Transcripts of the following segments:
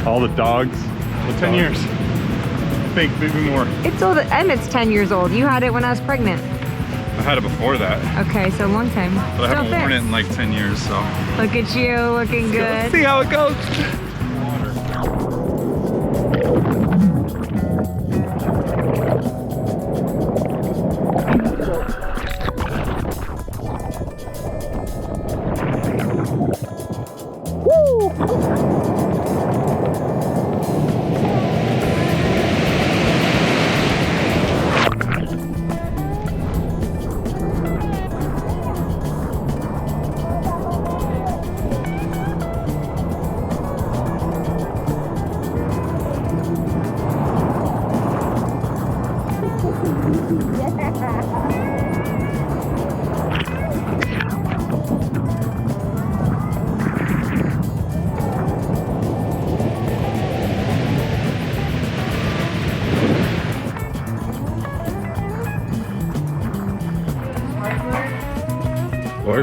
All the dogs. Well, 10 years. I think maybe more. It's old. Emmett's 10 years old. You had it when I was pregnant. I had it before that. Okay, so a long time. But I haven't worn it in like 10 years, so. Look at you, looking good. Let's see how it goes.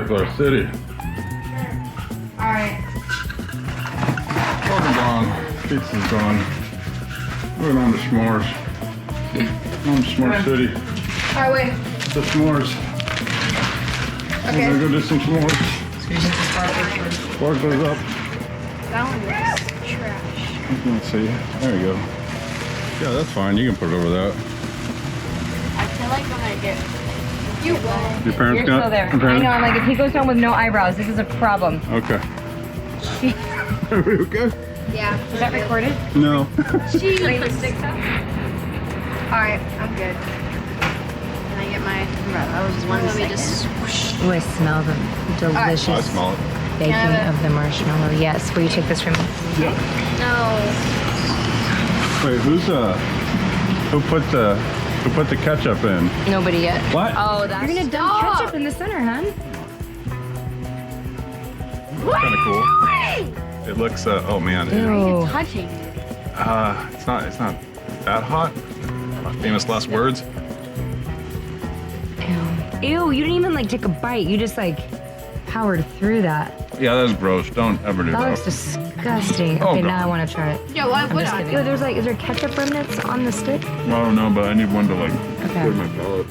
White City. Alright. Water gone. Pizza's gone. Moving on to s'mores. On to S'more City. Alright, wait. The s'mores. Okay. We're gonna go do some s'mores. Sparkler's up. That one looks trash. Let's see. There you go. Yeah, that's fine. You can put it over that. I feel like I'm gonna get. You will. Your parents You're got still there. your parents? I know, I'm like, if he goes home with no eyebrows, this is a problem. Okay. Are we okay? Yeah. Is that recorded? No. Jeez. Bring the sticks up. Alright, I'm good. Can I get my umbrella? Let me just swoosh. Oh, I smell the delicious I smell it. baking Yeah, of the marshmallow. Yes, will you take this from me? No. Wait, who put the ketchup in? Nobody yet. What? Oh, that's... You're gonna dump ketchup in the center, huh? Kind of cool. It looks. Oh man. Ew. Touching. It's not that hot. My famous last words. Ew. Ew, you didn't even like take a bite. You just like powered through that. Yeah, that's gross. Don't ever do That that. looks disgusting. Oh, Okay, God. now I want to try it. Yeah, what I'm just kidding. Ew, there's like, is there ketchup remnants on the stick? I don't know, but I need one to like Okay. clear my palate.